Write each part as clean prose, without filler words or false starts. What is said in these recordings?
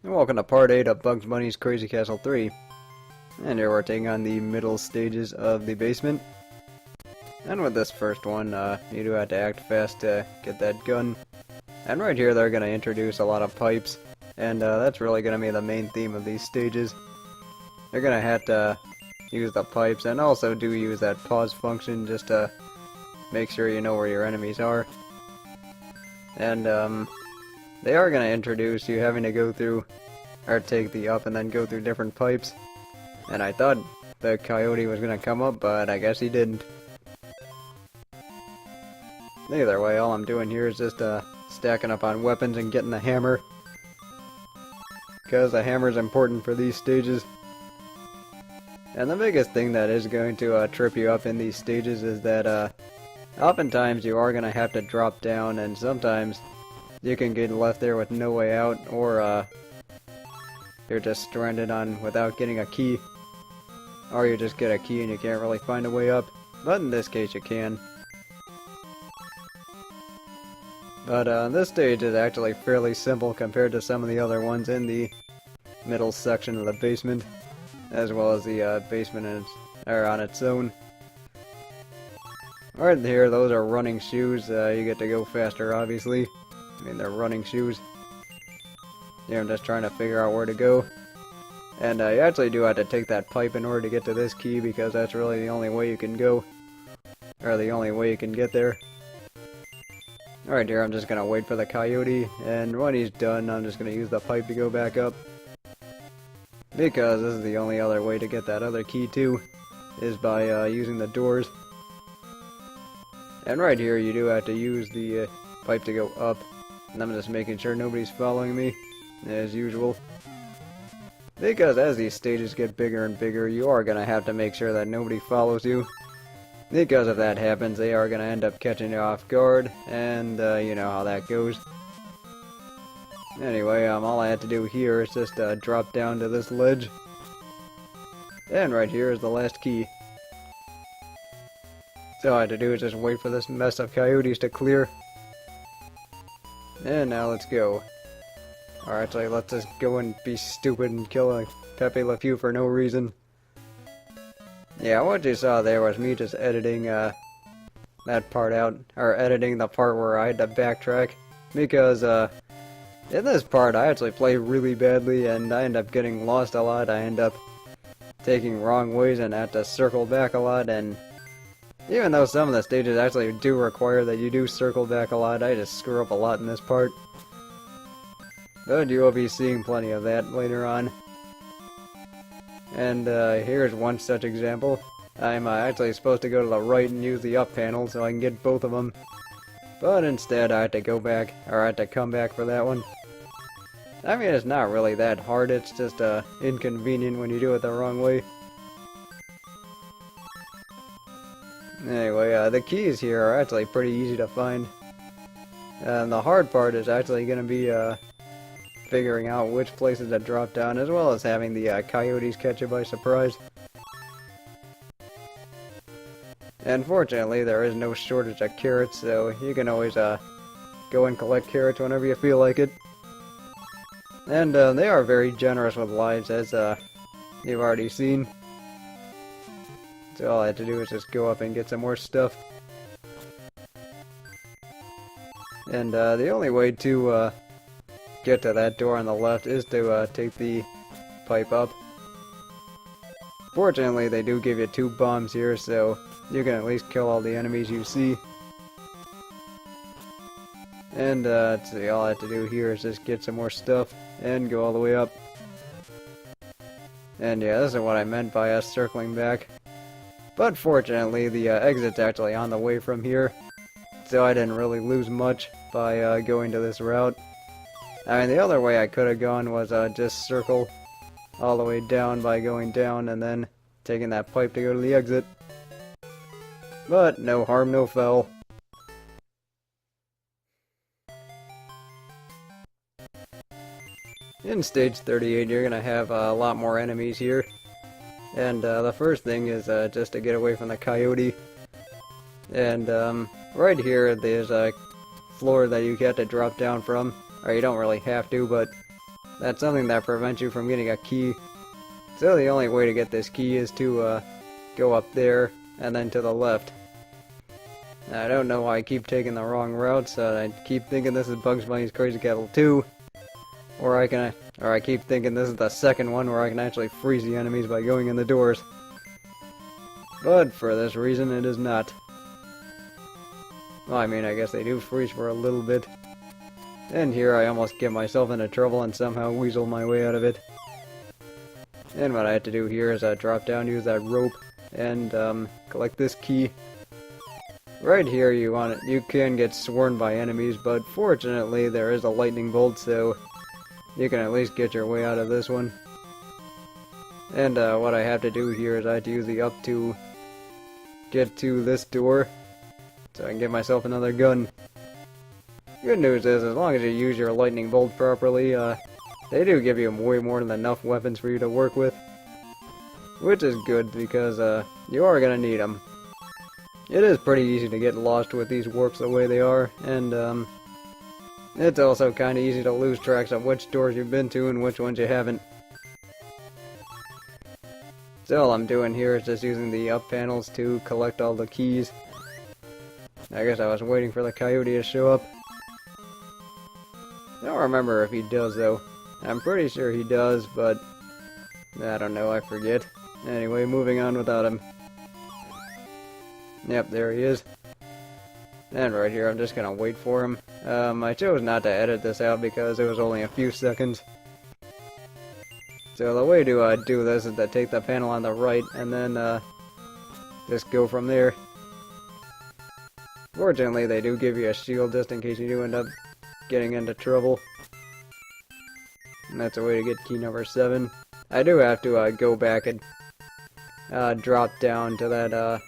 And welcome to part 8 of Bugs Bunny's Crazy Castle 3. And here we're taking on the middle stages of the basement. And with this first one, you do have to act fast to get that gun. And right here they're going to introduce a lot of pipes. And that's really going to be the main theme of these stages. You're going to have to use the pipes, and also do use that pause function just to make sure you know where your enemies are. And they are going to introduce you having to go through, or take the up and then go through different pipes. And I thought the coyote was going to come up, but I guess he didn't. Either way, all I'm doing here is just stacking up on weapons and getting the hammer. Because the hammer is important for these stages. And the biggest thing that is going to trip you up in these stages is that oftentimes you are going to have to drop down, and sometimes you can get left there with no way out, or you're just stranded on without getting a key. Or you just get a key and you can't really find a way up. But in this case you can. But this stage is actually fairly simple compared to some of the other ones in the middle section of the basement, as well as the basement on its own. Right here, those are running shoes. You get to go faster, obviously. I mean, they're running shoes. Here I'm just trying to figure out where to go. And you actually do have to take that pipe in order to get to this key, because that's really the only way you can go. Or the only way you can get there. Alright, here I'm just going to wait for the coyote, and when he's done, I'm just going to use the pipe to go back up. Because this is the only other way to get that other key too, is by using the doors. And right here you do have to use the pipe to go up. And I'm just making sure nobody's following me, as usual. Because as these stages get bigger and bigger, you are going to have to make sure that nobody follows you. Because if that happens, they are going to end up catching you off guard, and you know how that goes. Anyway, all I have to do here is just drop down to this ledge. And right here is the last key. So all I have to do is just wait for this mess of coyotes to clear. And now let's go. Or actually, let's just go and be stupid and kill Pepe Le Pew for no reason. Yeah, what you saw there was me just editing that part out, or editing the part where I had to backtrack. Because in this part I actually play really badly, and I end up getting lost a lot. I end up taking wrong ways and have to circle back a lot, and even though some of the stages actually do require that you do circle back a lot, I just screw up a lot in this part. But you will be seeing plenty of that later on. And here's one such example. I'm actually supposed to go to the right and use the up panel so I can get both of them. But instead I had to go back, or I had to come back for that one. I mean, it's not really that hard, it's just inconvenient when you do it the wrong way. Anyway, the keys here are actually pretty easy to find. And the hard part is actually going to be figuring out which places to drop down, as well as having the coyotes catch you by surprise. And fortunately, there is no shortage of carrots, so you can always go and collect carrots whenever you feel like it. And they are very generous with lives, as you've already seen. So all I have to do is just go up and get some more stuff. And the only way to get to that door on the left is to take the pipe up. Fortunately, they do give you 2 bombs here, so you can at least kill all the enemies you see. And let's see, all I have to do here is just get some more stuff and go all the way up. And yeah, this is what I meant by us circling back. But fortunately, the exit's actually on the way from here, so I didn't really lose much by going to this route. I mean, the other way I could have gone was just circle all the way down by going down and then taking that pipe to go to the exit. But no harm, no foul. In stage 38, you're going to have a lot more enemies here. And the first thing is just to get away from the coyote. And right here, there's a floor that you get to drop down from. Or you don't really have to, but That's something that prevents you from getting a key. So the only way to get this key is to go up there and then to the left. I don't know why I keep taking the wrong routes. I keep thinking this is Bugs Bunny's Crazy Castle 2, or I keep thinking this is the second one where I can actually freeze the enemies by going in the doors. But for this reason, it is not. Well, I mean, I guess they do freeze for a little bit. And here I almost get myself into trouble and somehow weasel my way out of it. And what I have to do here is drop down, use that rope, and collect this key. Right here you can get swarmed by enemies, but fortunately there is a lightning bolt, so you can at least get your way out of this one. And what I have to do here is I have to use the up to get to this door, so I can get myself another gun. Good news is, as long as you use your lightning bolt properly, they do give you way more than enough weapons for you to work with. Which is good, because you are going to need them. It is pretty easy to get lost with these warps the way they are, and it's also kind of easy to lose tracks of which doors you've been to and which ones you haven't. So all I'm doing here is just using the up panels to collect all the keys. I guess I was waiting for the coyote to show up. I don't remember if he does though. I'm pretty sure he does, but I don't know, I forget. Anyway, moving on without him. Yep, there he is. And right here, I'm just gonna wait for him. I chose not to edit this out because it was only a few seconds. So the way to do this is to take the panel on the right and then just go from there. Fortunately, they do give you a shield just in case you do end up getting into trouble. And that's a way to get key number 7. I do have to go back and drop down to that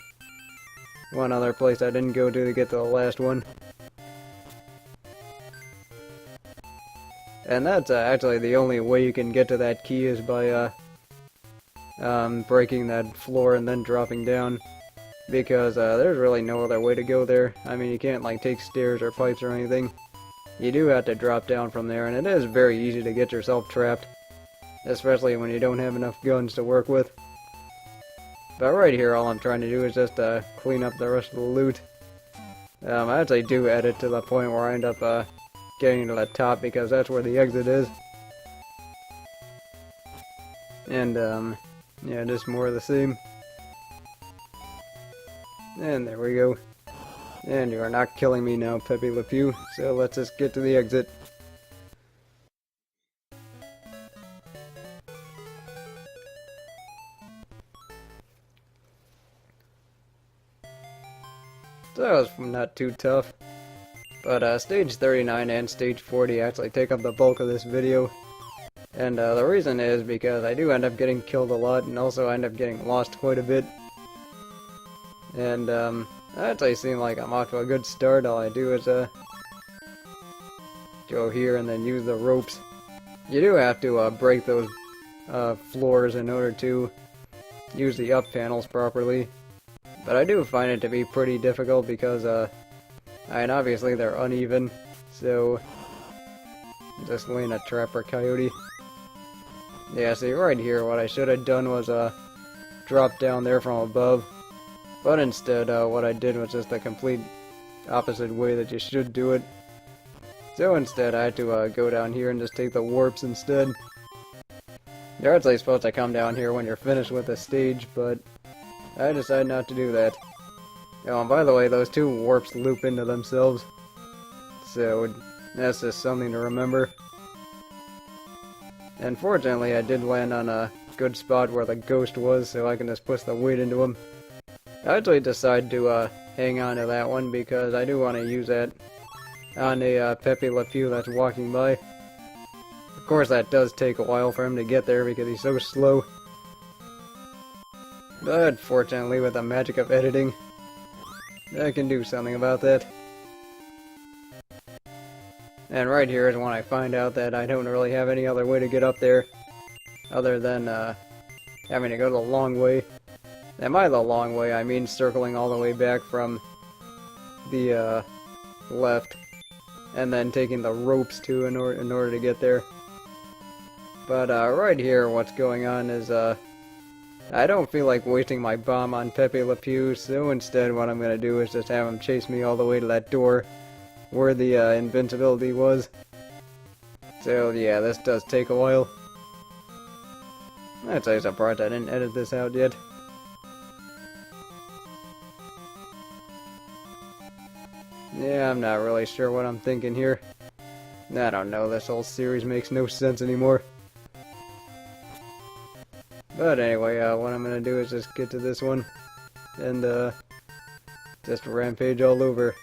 one other place I didn't go to get to the last one. And that's actually the only way you can get to that key is by breaking that floor and then dropping down. Because there's really no other way to go there. I mean, you can't like take stairs or pipes or anything. You do have to drop down from there, and it is very easy to get yourself trapped. Especially when you don't have enough guns to work with. But right here, all I'm trying to do is just clean up the rest of the loot. I actually do edit to the point where I end up getting to the top because that's where the exit is. And yeah, just more of the same. And there we go. And you are not killing me now, Pepe Le Pew, so let's just get to the exit. So that was not too tough. But stage 39 and stage 40 actually take up the bulk of this video. And the reason is because I do end up getting killed a lot and also end up getting lost quite a bit. And I actually seem like I'm off to a good start. All I do is go here and then use the ropes. You do have to break those floors in order to use the up panels properly. But I do find it to be pretty difficult because, I mean, obviously they're uneven, so just laying a trap for coyote. Yeah, see, right here, what I should have done was, drop down there from above. But instead, what I did was just the complete opposite way that you should do it. So instead, I had to, go down here and just take the warps instead. You're actually supposed to come down here when you're finished with the stage, but I decided not to do that. Oh, and by the way, those two warps loop into themselves. So, that's just something to remember. And fortunately, I did land on a good spot where the ghost was, so I can just push the weight into him. I actually decided to hang on to that one because I do want to use that on a Pepe Le Pew that's walking by. Of course, that does take a while for him to get there because he's so slow. But fortunately, with the magic of editing, I can do something about that. And right here is when I find out that I don't really have any other way to get up there other than having to go the long way. And by the long way, I mean circling all the way back from the left and then taking the ropes too in order to get there. But right here, what's going on is I don't feel like wasting my bomb on Pepe Le Pew, so instead what I'm gonna do is just have him chase me all the way to that door where the invincibility was. So yeah, this does take a while. That's a surprise I didn't edit this out yet. Yeah, I'm not really sure what I'm thinking here. I don't know, this whole series makes no sense anymore. But anyway, what I'm gonna do is just get to this one, and just rampage all over.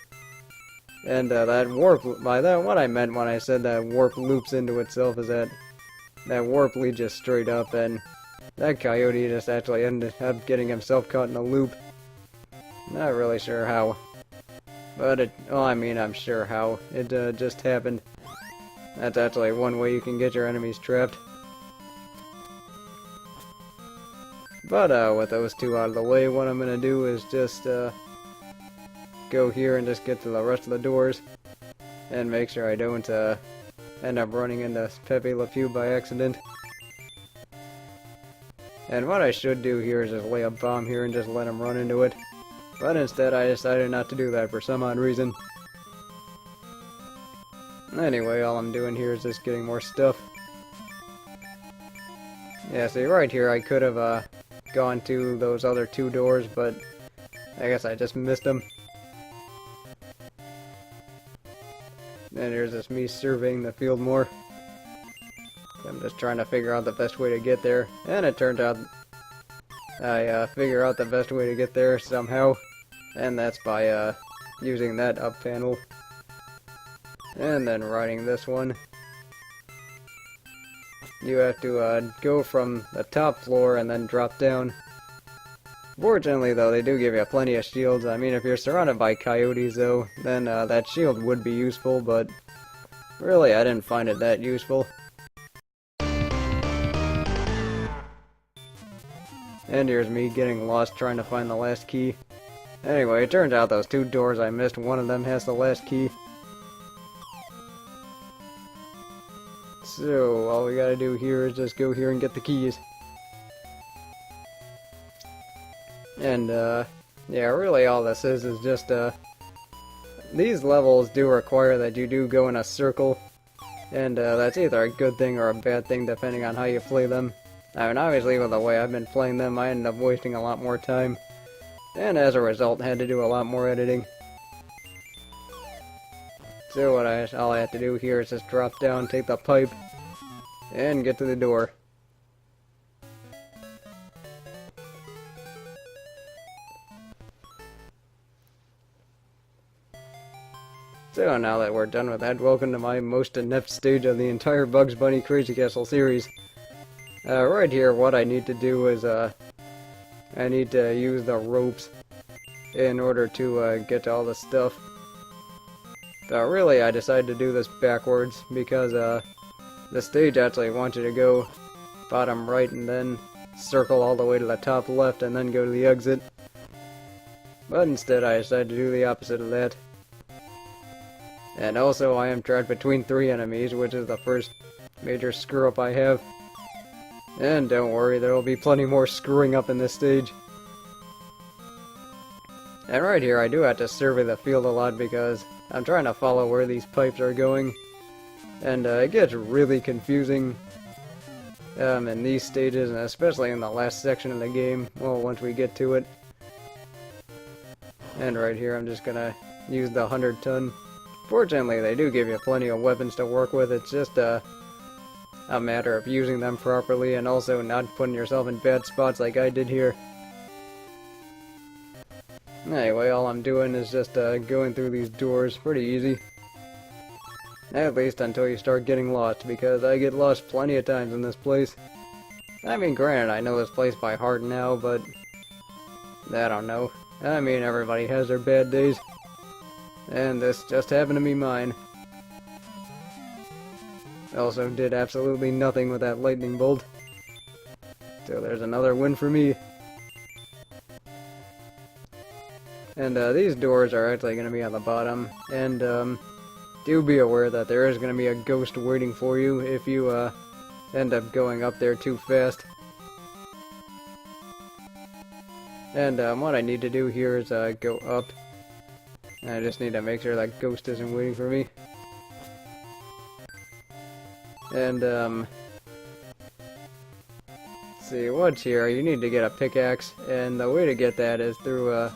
And that warp, by that, what I meant when I said that warp loops into itself is that warp leads just straight up, and that coyote just actually ended up getting himself caught in a loop. Not really sure how. But I'm sure how. It just happened. That's actually one way you can get your enemies trapped. But with those two out of the way, what I'm gonna do is just go here and just get to the rest of the doors. And make sure I don't end up running into Pepe Le Pew by accident. And what I should do here is just lay a bomb here and just let him run into it. But instead I decided not to do that for some odd reason. Anyway, all I'm doing here is just getting more stuff. Yeah, see right here I could have gone to those other two doors, but I guess I just missed them. And here's just me surveying the field more. I'm just trying to figure out the best way to get there, and it turns out I figure out the best way to get there somehow, and that's by using that up panel, and then riding this one. You have to go from the top floor and then drop down. Fortunately though, they do give you plenty of shields. I mean, if you're surrounded by coyotes though, then that shield would be useful, but really I didn't find it that useful. And here's me getting lost trying to find the last key. Anyway, it turns out those two doors I missed, one of them has the last key. So, all we gotta do here is just go here and get the keys. And, yeah, really all this is just, these levels do require that you do go in a circle. And, that's either a good thing or a bad thing, depending on how you play them. I mean, obviously with the way I've been playing them, I ended up wasting a lot more time. And as a result, had to do a lot more editing. So all I have to do here is just drop down, take the pipe, and get to the door. So now that we're done with that, welcome to my most inept stage of the entire Bugs Bunny Crazy Castle series. Right here, what I need to do is, I need to use the ropes in order to get to all the stuff. Really, I decided to do this backwards because the stage actually wants you to go bottom right and then circle all the way to the top left and then go to the exit. But instead, I decided to do the opposite of that. And also, I am trapped between 3 enemies, which is the first major screw-up I have. And don't worry, there will be plenty more screwing up in this stage. And right here, I do have to survey the field a lot because I'm trying to follow where these pipes are going. And it gets really confusing in these stages, and especially in the last section of the game, well, once we get to it. And right here, I'm just gonna use the 100-ton. Fortunately, they do give you plenty of weapons to work with. It's just a matter of using them properly and also not putting yourself in bad spots like I did here. Anyway, all I'm doing is just going through these doors. Pretty easy. At least until you start getting lost, because I get lost plenty of times in this place. I mean, granted, I know this place by heart now, but I don't know. I mean, everybody has their bad days. And this just happened to be mine. Also did absolutely nothing with that lightning bolt. So there's another win for me. And these doors are actually going to be on the bottom. And do be aware that there is going to be a ghost waiting for you if you end up going up there too fast. And what I need to do here is go up. And I just need to make sure that ghost isn't waiting for me. And let's see, what's here? You need to get a pickaxe, and the way to get that is through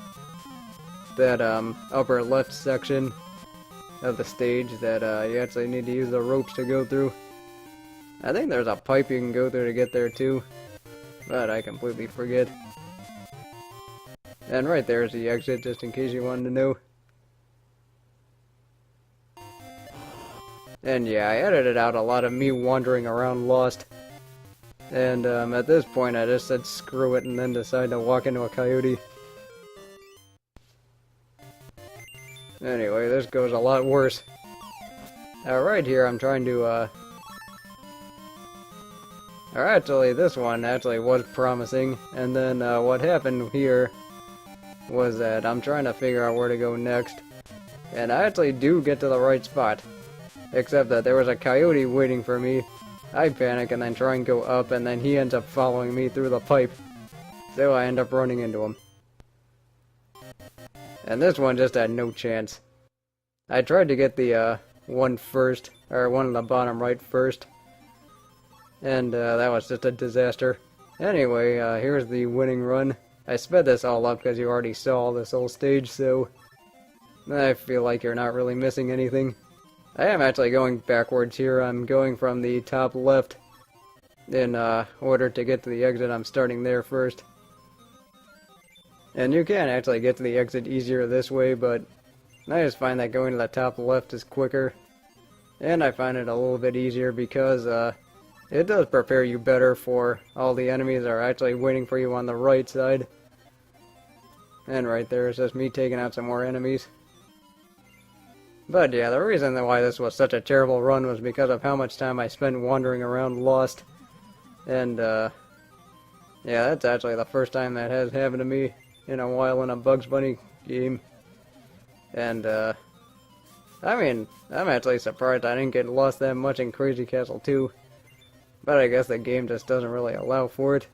that upper left section of the stage that you actually need to use the ropes to go through. I think there's a pipe you can go through to get there too, but I completely forget. And right there's the exit, just in case you wanted to know. And yeah, I edited out a lot of me wandering around lost. And at this point I just said screw it and then decided to walk into a coyote. Anyway, this goes a lot worse. Right here I'm trying to or actually this one actually was promising, and then what happened here was that I'm trying to figure out where to go next, and I actually do get to the right spot, except that there was a coyote waiting for me. I panic and then try and go up, and then he ends up following me through the pipe, so I end up running into him. And this one just had no chance. I tried to get the one first, or one on the bottom right first, and that was just a disaster. Anyway, here's the winning run. I sped this all up because you already saw this whole stage, so I feel like you're not really missing anything. I am actually going backwards here. I'm going from the top left in order to get to the exit. I'm starting there first. And you can actually get to the exit easier this way, but I just find that going to the top left is quicker. And I find it a little bit easier because it does prepare you better for all the enemies that are actually waiting for you on the right side. And right there is just me taking out some more enemies. But yeah, the reason why this was such a terrible run was because of how much time I spent wandering around lost. And yeah, that's actually the first time that has happened to me in a while in a Bugs Bunny game. And I mean, I'm actually surprised I didn't get lost that much in Crazy Castle 2. But I guess the game just doesn't really allow for it.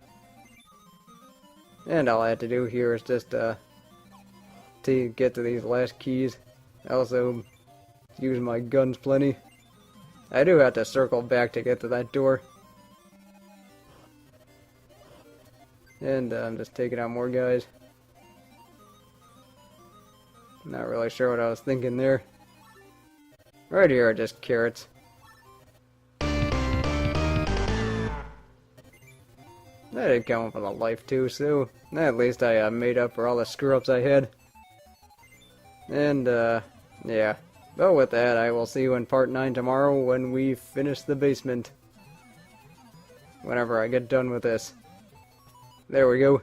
And all I have to do here is just to get to these last keys. Also, use my guns plenty. I do have to circle back to get to that door. And I'm just taking out more guys. Not really sure what I was thinking there. Right here are just carrots. That did come up with a life too, so at least I made up for all the screw-ups I had. And yeah. But with that, I will see you in part 9 tomorrow when we finish the basement. Whenever I get done with this. There we go.